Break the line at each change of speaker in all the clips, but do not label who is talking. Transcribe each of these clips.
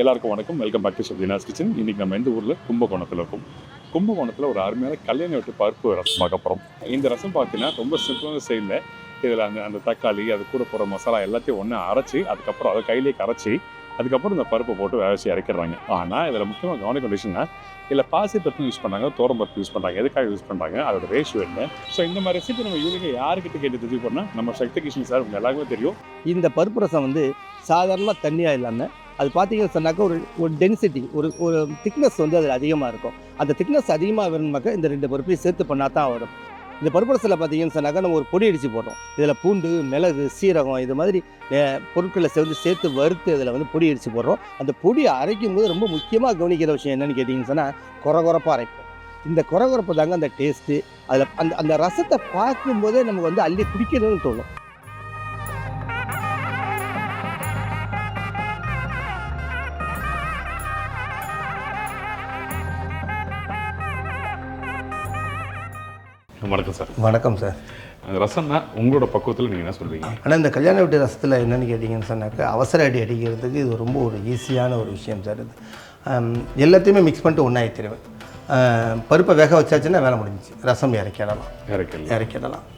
எல்லாருக்கும் வணக்கம். Welcome back to Shabdina's kitchen. இன்றைக்கி நம்ம எந்த ஊரில் கும்பகோணத்தில் இருக்கோம். கும்பகோணத்தில் ஒரு அருமையான கல்யாண வீட்டு பருப்பு ரசம் பார்க்க போகிறோம். இந்த ரசம் பார்த்தீங்கன்னா ரொம்ப சிம்பிளான ஸ்டைலில் இதில் அந்த தக்காளி அது கூட போகிற மசாலா எல்லாத்தையும் ஒன்று அரைச்சி அதுக்கப்புறம் அதை கையிலேயே கரைச்சி அதுக்கப்புறம் இந்த பருப்பை போட்டு வேவசி இறக்கிறாங்க. ஆனால் இதில் முக்கியமாக கவனிக்க விஷயம்னா இல்லை பாசி பருப்பு யூஸ் பண்ணுறாங்க, பருப்பு யூஸ் பண்ணுறாங்க, எதுக்காக யூஸ் பண்ணுறாங்க, அதோட ரேஷியோ என்ன. ஸோ இந்த மாதிரி ரெசிபி நம்ம யூனிக்காக யாருக்கிட்ட கேட்டு தெரிஞ்சு போனால் நம்ம சக்தி கிருஷ்ணன் சார் உங்களுக்கு எல்லாருக்குமே தெரியும்.
இந்த பருப்பு ரசம் வந்து சாதாரணமாக தண்ணியாக இல்லாமல் அது பார்த்தீங்கன்னு சொன்னாக்கா ஒரு டென்சிட்டி ஒரு திக்னஸ் வந்து அதில் அதிகமாக இருக்கும். அந்த திக்னஸ் அதிகமாக வேணுமாக்கா இந்த ரெண்டு பருப்பையும் சேர்த்து பண்ணால் தான் வரும். இந்த பருப்பு ரசத்தில் பார்த்தீங்கன்னு சொன்னாக்கா நம்ம ஒரு பொடி அடித்து போடுறோம். இதில் பூண்டு, மிளகு, சீரகம் இது மாதிரி பொருட்களை சேர்த்து வறுத்து இதில் வந்து பொடி அடித்து போடுறோம். அந்த பொடி அரைக்கும் போது ரொம்ப முக்கியமாக கவனிக்கிற விஷயம் என்னென்னு கேட்டிங்கன்னு சொன்னால் குறகுறப்பாக அரைப்போம். இந்த குறகுறப்பு தாங்க அந்த டேஸ்ட்டு. அதில் அந்த ரசத்தை பார்க்கும்போதே நமக்கு வந்து அள்ளி குடிக்கணும்னு தோணும்.
வணக்கம் சார்.
வணக்கம் சார்.
அந்த ரசம்னா உங்களோட பக்குவத்தில் நீங்கள் என்ன சொல்வீங்க?
ஆனால் இந்த கல்யாண வீட்டு ரசத்தில் என்னென்னு கேட்டிங்கன்னு சொன்னாக்கா அவசர அடி அடிக்கிறதுக்கு இது ரொம்ப ஒரு ஈஸியான ஒரு விஷயம் சார். இது எல்லாத்தையுமே மிக்ஸ் பண்ணிட்டு ஒன்றா ஏற்றிடுவேன். பருப்பை வேக வச்சாச்சுன்னா வேலை முடிஞ்சிச்சு. ரசம் இறக்கிடலாம்.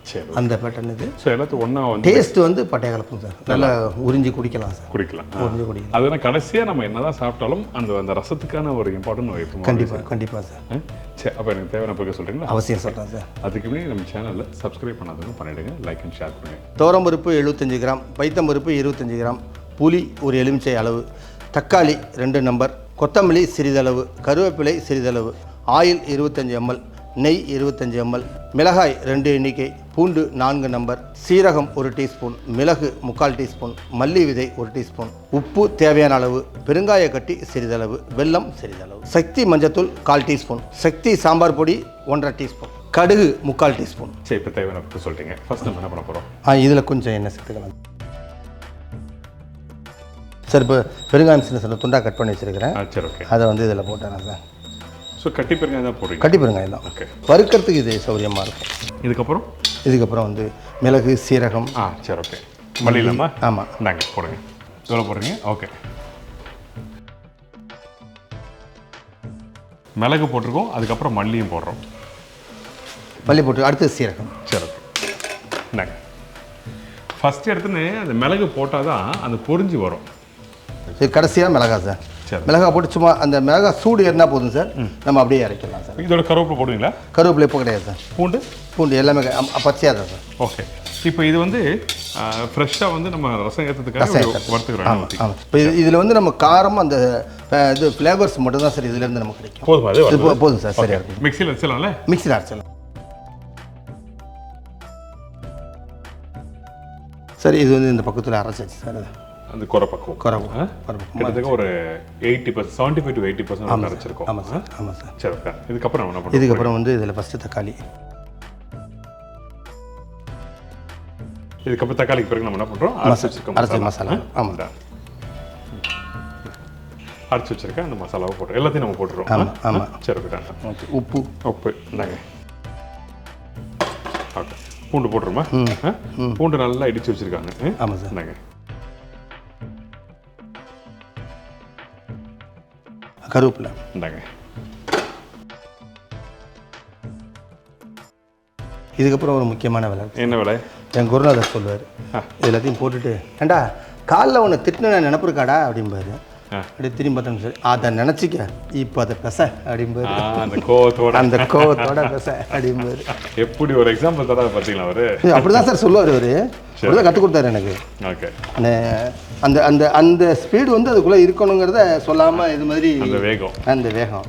சரி,
அந்த பேட்டர்ன் இது.
ஸோ எல்லாத்தையும் ஒன்றா வந்து
டேஸ்ட் வந்து பட்டைய கலப்பும் சார். நல்லா உறிஞ்சி குடிக்கலாம் சார். உறிஞ்சி குடிக்கலாம்.
அதனால் கடைசியாக நம்ம என்ன தான் சாப்பிட்டாலும் அந்த ரசத்துக்கான ஒரு இம்பார்ட்டன்ட் வைப்போம்.
கண்டிப்பாக சார்.
சரி, அப்போ எனக்கு தேவையான பக்கம் சொல்கிறீங்களா?
அவசியம் சொல்கிறேன் சார்.
அதுக்கு முன்னாடி நம்ம சேனலில் சப்ஸ்கிரைப் பண்ணாதவங்க பண்ணிவிடுங்க, லைக் அண்ட் ஷேர் பண்ணுங்கள்.
துவரம்பருப்பு 75 கிராம், பைத்தம்பருப்பு 25 கிராம், புளி ஒரு எலுமிச்சை அளவு, தக்காளி 2 நம்பர், கொத்தமல்லி சிறிதளவு, கருவேப்பிலை சிறிதளவு, ஆயில் 25 ml, நெய் 25 ml, மிளகாய் 2 எண்ணிக்கை, பூண்டு 4 நம்பர், சீரகம் 1 டீஸ்பூன், மிளகு 3/4 டீஸ்பூன், மல்லி விதை 1 டீஸ்பூன், உப்பு தேவையான அளவு, பெருங்காய கட்டி சிறிதளவு, வெல்லம் சிறிதளவு, சக்தி மஞ்சத்தூள் 1/4 டீஸ்பூன், சக்தி சாம்பார் பொடி 1.5 டீஸ்பூன், கடுகு 3/4 டீஸ்பூன்.
சரி, இப்போ தேவையான சொல்லிட்டீங்க. ஃபர்ஸ்ட் நம்ம என்ன பண்ண போகிறோம்?
இதில் கொஞ்சம் எண்ணெய் சேர்த்துக்கலாம் சார். இப்போ பெருங்காயம் சின்ன துண்டாக கட் பண்ணி வச்சுருக்கிறேன்.
சரி, ஓகே.
அதை வந்து இதில் போட்டேன் சார்.
ஸோ கட்டி பெருங்காயம் தான் போடுறீங்க?
கட்டி பெருங்காயம் தான்.
ஓகே.
வறுக்கிறதுக்கு இது சௌகரியமாக இருக்கும். இதுக்கப்புறம் வந்து மிளகு, சீரகம்.
சரி, ஓகே. மல்லி இல்லாமல்?
ஆமாம்.
நாங்கள் போடுங்க. எவ்வளோ போடுறீங்க? ஓகே. மிளகு போட்டிருக்கோம், அதுக்கப்புறம் மல்லியும் போடுறோம்.
மல்லி போட்டு அடுத்து சீரகம்.
சரி, ஓகே. நாங்கள் ஃபஸ்ட்டு எடுத்துன்னு அந்த மிளகு போட்டால் தான் அந்த பொரிஞ்சு வரும்.
இது கடைசியாக மிளகா சார். மிளகா போட்டு சும்மா அந்த மிளகா சூடு ஏறினா போதும் சார். நம்ம அப்படியே இறக்கலாம் சார்.
இதோட கருவேப்பிலை போடுவீங்களா?
கருவேப்பிலை இப்போ கிடையாது சார். பூண்டு எல்லாமே பச்சையாக தான் சார்.
ஓகே. இப்போ இது வந்து ஃப்ரெஷ்ஷாக வந்து நம்ம ரசம் ஏற்றதுக்காக வறுத்துக்கிறோம்.
ஆமாம். இப்போ இதில் வந்து நம்ம காரம் அந்த இது ஃப்ளேவர்ஸ் மட்டும் தான் சார் இதுலேருந்து நமக்கு கிடைக்கும். போதும் சார். சரியா இருக்கும்.
மிக்சியில் அரைச்சலாம்ல?
மிக்சியில் அரைச்சலாம் சார். இது வந்து இந்த பக்கத்தில் அரைச்சாச்சு சார்.
அந்த குறப்பக்கம் கிட்டத்தட்ட ஒரு 80%, 75 to 80% அரைச்சிருக்கோம்.
ஆமாம் சார். ஆமாம் சார்.
சரி, ஓகே. இதுக்கப்புறம் என்ன பண்ணுறோம்?
இதுக்கப்புறம் வந்து இதில் ஃபஸ்ட்டு தக்காளி.
இதுக்கப்புறம் தக்காளிக்கு பிறகு நம்ம என்ன பண்ணுறோம்?
அரைச்சி மசாலா. ஆமாம்.
அரைச்சி வச்சிருக்கேன் அந்த மசாலாவை போட்டுரும். எல்லாத்தையும் நம்ம போட்டுருவோம்.
ஆமாம். ஆமாம்.
சரி, ஓகே. உப்பு இந்தாங்க. ஓகே. பூண்டு போட்டுருமா? பூண்டு நல்லா இடித்து வச்சுருக்காங்க.
ஆமாம் சார்.
இந்தாங்க.
கருவேப்பிலை
இந்தாங்க.
இதுக்கப்புறம் ஒரு முக்கியமான வேலை.
என்ன வேலை?
என் குருநாதர் சொல்லுவார், எல்லாத்தையும் போட்டுட்டு ஏண்டா காலில் உன்னை திட்டின நினப்பு இருக்காடா அப்படிம்பாரு. அப்படி திரும்பி பார்த்தோம் சார். அதை நினச்சிக்க இப்போ அதை பெச அப்படிம்பாரு. அந்த கோவத்தோட பெச அப்படிம்பாரு.
எப்படி ஒரு எக்ஸாம்பிள் தர பார்த்தீங்களா? அவர்
அப்படி தான் சார் சொல்லுவார். அவர் அப்படிதான் கற்றுக் கொடுத்தாரு எனக்கு.
ஓகே.
அந்த அந்த அந்த ஸ்பீடு வந்து அதுக்குள்ளே இருக்கணுங்கிறத சொல்லாமல் இது மாதிரி அந்த வேகம்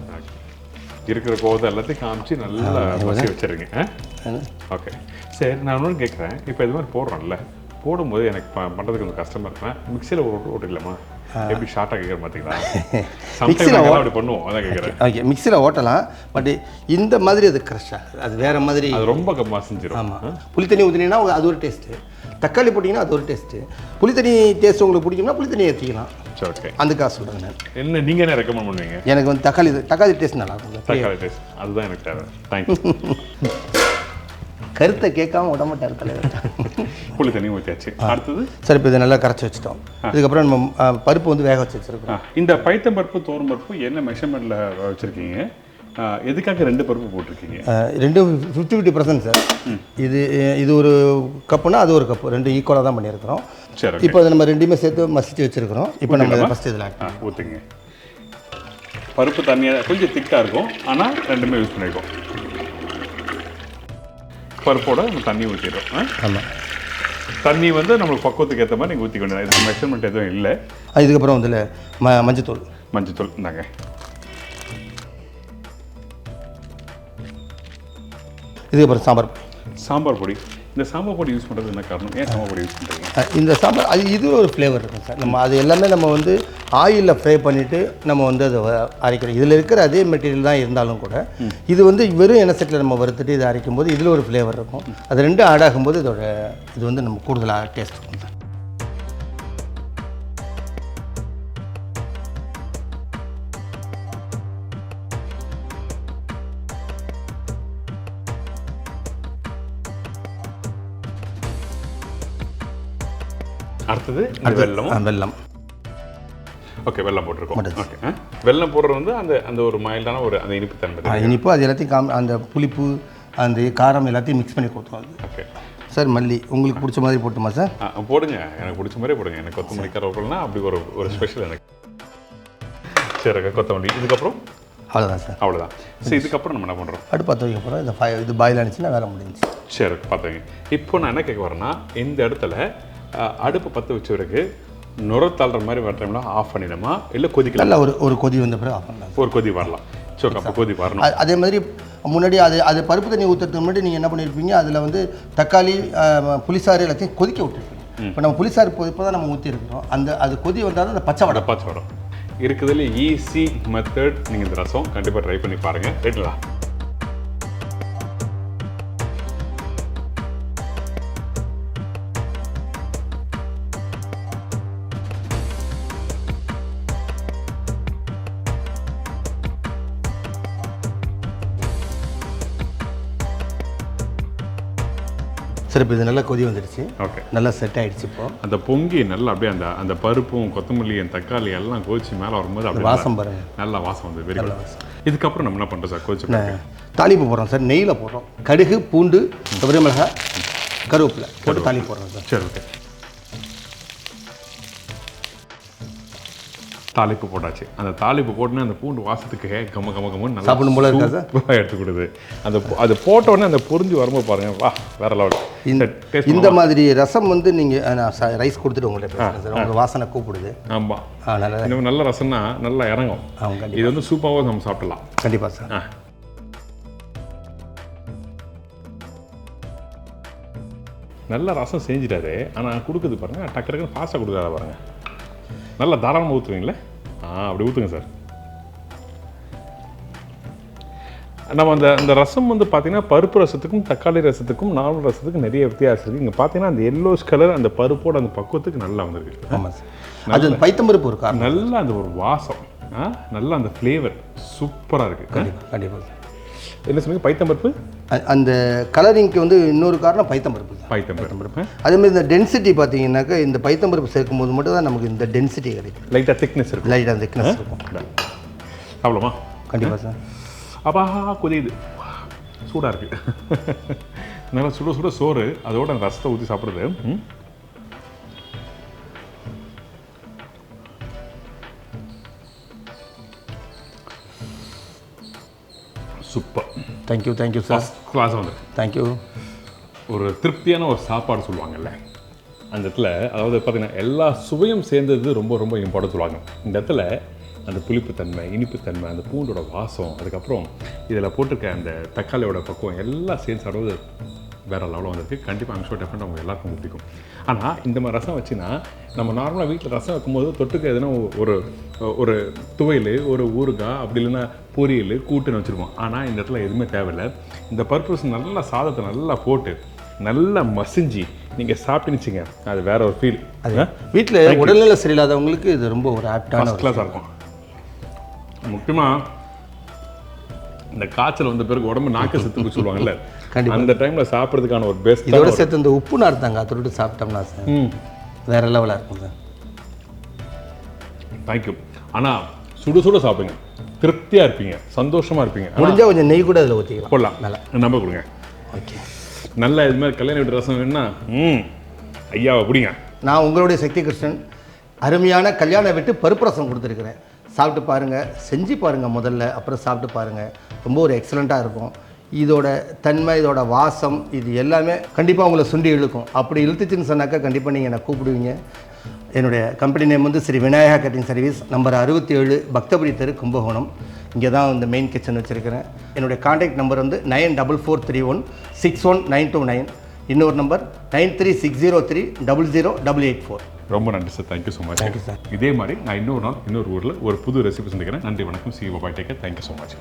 இருக்கிற கோவத்தை எல்லாத்தையும் காமிச்சு நல்லா பசி வச்சிருங்க. ஓகே. சரி, நான் ஒன்று கேட்குறேன். இப்போ இது மாதிரி போடுறோம்ல, போடும்போது எனக்கு பண்ணுறதுக்கு கொஞ்சம் கஷ்டமாக இருக்கேன். மிக்சியில் ஓட்டிடலாமா? எப்படி ஷார்ட்டாக கேட்குற பார்த்தீங்களா?
மிக்சியில்
அப்படி பண்ணுவோம், அதான் கேட்குறேன்.
ஓகே, மிக்சியில் ஓட்டலாம். பட் இந்த மாதிரி அது க்ரஷ்ஷாக அது வேறு மாதிரி.
அது ரொம்ப மசிஞ்சிடும்.
ஆமாம். புளி தண்ணி ஊற்றினீங்கன்னா அது ஒரு டேஸ்ட்டு, தக்காளி போட்டிங்கன்னா அது ஒரு டேஸ்ட்டு. புளி தண்ணி டேஸ்ட் உங்களுக்கு பிடிக்கும்னா புளி தண்ணி ஏற்றிக்கலாம்.
சரி, ஓகே.
அதுக்காக சொல்கிறேன் நான்.
என்ன நீங்கள் என்ன ரெக்கமெண்ட் பண்ணுவீங்க?
எனக்கு வந்து தக்காளி டேஸ்ட் நல்லா இருக்கும்.
தக்காளி டேஸ்ட் அதுதான் எனக்கு தேவை. தேங்க்யூ.
கருத்தை கேட்காம விட மாட்டார் தலைவர்.
புளி தண்ணி ஊற்றியாச்சு. அடுத்தது
சார் இப்போ இதை நல்லா கரைச்சி வச்சுட்டோம். இதுக்கப்புறம் நம்ம பருப்பு வந்து வேக வச்சு வச்சுருக்கோம்.
இந்த பைத்தம் பருப்பு தோரம் பருப்பு என்ன மெஷர்மெண்ட்டில் வச்சுருக்கீங்க? எதுக்காக 2 பருப்பு போட்டிருக்கீங்க?
2 50-50% சார். இது ஒரு கப்புனா அது ஒரு கப்பு, 2 ஈக்குவலாக தான் பண்ணியிருக்கிறோம்.
சரி,
இப்போ அதை நம்ம 2மே சேர்த்து மசிச்சு வச்சுருக்கிறோம். இப்போ நம்ம ஃபஸ்ட்டு இதில்
ஊற்றுங்க. பருப்பு தண்ணியாக கொஞ்சம் திக்காக இருக்கும், ஆனால் 2மே யூஸ் பண்ணியிருக்கோம். பருப்போட நம்ம தண்ணி ஊற்றிடுறோம்.
ஆமாம்,
தண்ணி வந்து நம்மளுக்கு பக்குவத்துக்கு ஏற்ற மாதிரி நீங்கள் ஊற்றிக்கணும். இதுக்கு மெஷர்மெண்ட் எதுவும் இல்லை.
இதுக்கப்புறம் இதில் மஞ்சத்தூள்
இந்தாங்க.
இதுக்கப்புறம்
சாம்பார் பொடி. இந்த சாம்பார் பொடி யூஸ் பண்ணுறது என்ன காரணம்? ஏன் சாம்பார் பொடி யூஸ் பண்ணுறீங்க?
இந்த சாம்பார் இது ஒரு ஃப்ளேவர் இருக்கும் சார். நம்ம அது எல்லாமே நம்ம வந்து ஆயிலில் ஃப்ரை பண்ணிவிட்டு நம்ம வந்து அதை அரைக்கிறோம். இதில் இருக்கிற அதே மெட்டீரியல் தான் இருந்தாலும் கூட இது வந்து வெறும் எண்ணெய் செட்டில் நம்ம வறுத்துட்டு இதை அரைக்கும் போது இதில் ஒரு ஃப்ளேவர் இருக்கும். அது 2 ஆட் ஆகும்போது இது வந்து நம்ம கூடுதலாக டேஸ்ட் இருக்கும் சார்.
அடுத்தது
வெல்லம்.
ஓகே, வெல்லம் போட்டிருக்கோம். ஓகே, வெல்லம் போடுறது வந்து அந்த ஒரு மைல்டான ஒரு அந்த இனிப்பு தன்மை.
இனிப்பு அது எல்லாத்தையும் அந்த புளிப்பு அந்த காரம் எல்லாத்தையும் மிக்ஸ் பண்ணி கொடுத்துருவோம்.
ஓகே
சார், மல்லி உங்களுக்கு பிடிச்ச மாதிரி போட்டுமா சார்?
போடுங்க, எனக்கு பிடிச்ச மாதிரி போடுங்க. எனக்கு கொத்தமல்லி கருவேப்பிலைனா அப்படி ஒரு ஸ்பெஷல் எனக்கு. சரி, கொத்தமல்லி. இதுக்கப்புறம்
அவ்வளோதான் சார்.
அவ்வளோதான். சரி, இதுக்கப்புறம் நம்ம என்ன பண்ணுறோம்?
அடுப்பு பற்ற வைக்க போகிறோம். இது பாயில் ஆனிச்சுன்னா வேலை முடிஞ்சிச்சு.
சரி, பார்த்துங்க. இப்போ நான் என்ன கேட்க வரேன்னா, இந்த இடத்துல அடுப்பு பற்ற வச்சவருக்கு நுர தள்ளுற மாதிரி வர டைமில் ஆஃப் பண்ணிடணுமா, இல்லை கொதிக்கலாம்?
இல்லை, ஒரு கொதி வந்த பிறகு ஆஃப் பண்ணலாம்.
ஒரு கொதி வரலாம். சரி, அப்போ கொதி வரணும்.
அதே மாதிரி முன்னாடி அது பருப்பு தண்ணி ஊற்றுறதுக்கு முன்னாடி நீங்கள் என்ன பண்ணியிருப்பீங்க, அதில் வந்து தக்காளி புளிசாறு எல்லாத்தையும் கொதிக்க விட்டுருப்பீங்க. இப்போ நம்ம புளிசாறு இப்போ தான் நம்ம ஊற்றிருக்கிறோம். அது கொதி வந்தாலும் அந்த பச்சை வடம்
இருக்குதுல ஈஸி மெத்தட். நீங்கள் இந்த ரசம் கண்டிப்பாக ட்ரை பண்ணி பாருங்கள். ரைட்டுங்களா?
சரி, இப்போ இது நல்லா கொதி வந்துடுச்சு.
ஓகே,
நல்லா செட் ஆகிடுச்சு. இப்போ
அந்த பொங்கி நல்லா அப்படியே அந்த பருப்பும் கொத்தமல்லி தக்காளி எல்லாம் கொதிச்சு மேலே வரும்போது அப்படியே
வாசம் பாருங்க,
நல்லா வாசம் வந்து வெரி குட். இதுக்கப்புறம் நம்ம என்ன பண்ணுறோம் சார்? கொதிச்சு
தாளிப்பு போடுறோம் சார். நெய்யில் போடுறோம். கடுகு, பூண்டு, மிளகாய், கருவேப்பிலை போட்டு தாளிப்பு போடுறோம் சார்.
சரி, ஓகே. தாளிப்பு போட்டாச்சு. அந்த தாளிப்பு போட்டுன்னு அந்த பூண்டு வாசத்துக்கு கம்மன்னு நல்லா
சாப்பிடும் போல இருக்கா சார்?
எடுத்து கொடுக்குது. அது போட்ட உடனே அந்த பொரிஞ்சு வரும்போது பாருங்க, வா வேற லெவல்.
இந்த மாதிரி ரசம் வந்து நீங்கள் ரைஸ் கொடுத்துட்டு உங்கள்கிட்ட பேசுகிறேன் சார். உங்கள் வாசனை கூப்பிடுது.
ஆமாம், நல்ல ரசம்னா நல்லா இறங்கும். இது வந்து சூப்பராக நம்ம சாப்பிடலாம்.
கண்டிப்பாக சார்.
நல்ல ரசம் செஞ்சிட்டாரு. ஆனால் கொடுக்குது பாருங்கள், டக்கு டக்குன்னு ஃபாஸ்ட்டாக கொடுக்காத பாருங்கள். நல்லா தாராளமாக ஊற்றுவீங்களே. அப்படி ஊற்றுங்க சார். நம்ம அந்த ரசம் வந்து பார்த்தீங்கன்னா பருப்பு ரசத்துக்கும் தக்காளி ரசத்துக்கும் நார்மல் ரசத்துக்கும் நிறைய வித்தியாசம் இருக்குது. இங்கே பார்த்தீங்கன்னா அந்த எல்லோஸ் கலர் அந்த பருப்போட அந்த பக்குவத்துக்கு நல்லா வந்துருக்கு.
ஆமாம் சார். அது பைத்தம்பருப்பு இருக்கா,
நல்லா அந்த ஒரு வாசம், நல்லா அந்த ஃப்ளேவர் சூப்பராக இருக்குது.
கண்டிப்பாக.
என்ன சொன்னீங்க? பைத்தம்பருப்பு
அந்த கலரிங்க்கு வந்து இன்னொரு காரணம் பைத்தம்பருப்பு.
பைத்தம்பருப்பு
அதேமாதிரி இந்த டென்சிட்டி பார்த்தீங்கன்னாக்கா இந்த பைத்தம்பருப்பு சேர்க்கும் போது மட்டும் தான் நமக்கு இந்த டென்சிட்டி கிடைக்கும்.
லைட்டாக திக்னஸ் இருக்கும்.
லைட்டாக திக்னஸ் இருக்கும்.
அவ்வளோமா?
கண்டிப்பாக சார்.
அப்பா கொதியுது, சூடாக இருக்குது. நல்லா சுட சோறு அதோட அந்த ரசத்தை ஊற்றி சாப்பிட்றது சூப்பர்.
Thank you sir.
கிளாஸ் வந்து
தேங்க்யூ.
ஒரு திருப்தியான ஒரு சாப்பாடு சொல்லுவாங்கல்ல, அந்த இடத்துல அதாவது பார்த்தீங்கன்னா எல்லா சுவையும் சேர்ந்தது ரொம்ப ரொம்ப இம்பார்ட்டன்ட் சொல்லுவாங்க. இந்த இடத்துல அந்த புளிப்புத்தன்மை, இனிப்புத்தன்மை, அந்த பூண்டோட வாசம், அதுக்கப்புறம் இதில் போட்டிருக்க அந்த தக்காளியோட பக்குவம் எல்லாம் சேர்ந்து சாப்பிடுவது வேறு லெவலில் வந்துருக்கு. கண்டிப்பாக அங்கே ஷோ டெஃபரெண்ட் அவங்க எல்லாருக்கும் பிடிக்கும். ஆனால் இந்த மாதிரி ரசம் வச்சுன்னா நம்ம நார்மலாக வீட்டில் ரசம் வைக்கும்போது தொட்டுக்க எதுனா ஒரு துவையல், ஒரு ஊறுகாய், அப்படி இல்லைன்னா பொரியல், கூட்டுன்னு வச்சுருவோம். ஆனால் இந்த இடத்துல எதுவுமே தேவையில்லை. இந்த பருப்பு ரசம் நல்லா சாதத்தை நல்லா போட்டு நல்லா மசிஞ்சு நீங்கள் சாப்பிட்டுச்சிங்க, அது வேற ஒரு ஃபீல்.
அது வீட்டில் உடல்நிலை சரியில்லாதவங்களுக்கு இது ரொம்ப ஒரு ஆப்டான
கிளாஸாக இருக்கும். முக்கியமாக இந்த காய்ச்சல் வந்த பிறகு உடம்பு நாக்க செத்துக்கு சொல்லுவாங்கல்ல,
கண்டிப்பா.
அந்த டைமில் சாப்பிட்றதுக்கான ஒரு பெஸ்ட்.
இதோட சேர்த்து இந்த உப்பு நார்த்தாங்க தொட்டு சாப்பிட்டோம்னா சார் வேறு லெவலாக இருக்கும் சார்.
தேங்க்யூ. ஆனால் சுட சுட சாப்பிடுங்க, திருப்தியாக இருப்பீங்க, சந்தோஷமாக இருப்பீங்க.
முடிஞ்சால் கொஞ்சம் நெய் கூட அதில் ஊற்றிக்கலாம்.
போடலாம்,
நல்லா
நம்ப கொடுங்க.
ஓகே,
நல்லா இது மாதிரி கல்யாண வீட்டு ரசம் வேணும்னா ஐயாவை பிடிங்க.
நான் உங்களுடைய சக்தி கிருஷ்ணன் அருமையான கல்யாண வீட்டு பருப்பு ரசம் கொடுத்துருக்குறேன். சாப்பிட்டு பாருங்கள், செஞ்சு பாருங்கள் முதல்ல, அப்புறம் சாப்பிட்டு பாருங்கள். ரொம்ப ஒரு எக்ஸலண்ட்டாக இருக்கும். இதோட தன்மை, இதோட வாசம், இது எல்லாமே கண்டிப்பாக உங்களை சுண்டி இழுக்கும். அப்படி இழுத்துச்சுன்னு சொன்னாக்கா கண்டிப்பாக நீங்கள் என்னை கூப்பிடுவீங்க. என்னுடைய கம்பெனி நேம் வந்து Shri Vinayaka catering service, number 67, Bhaktapuri தெரு, கும்பகோணம். இங்கே தான் இந்த மெயின் கிச்சன் வச்சுருக்கிறேன். என்னுடைய கான்டாக்ட் நம்பர் வந்து 9443161929. இன்னொரு நம்பர் 9360300884.
ரொம்ப நன்றி sir, thank you so much.
Thank you sir.
இதே மாதிரி நான் இன்னொரு நாள் இன்னொரு ஊரில் ஒரு புது ரெசிபி சந்திக்கிறேன். நன்றி, வணக்கம். See you, bye, take care. Thank you so much.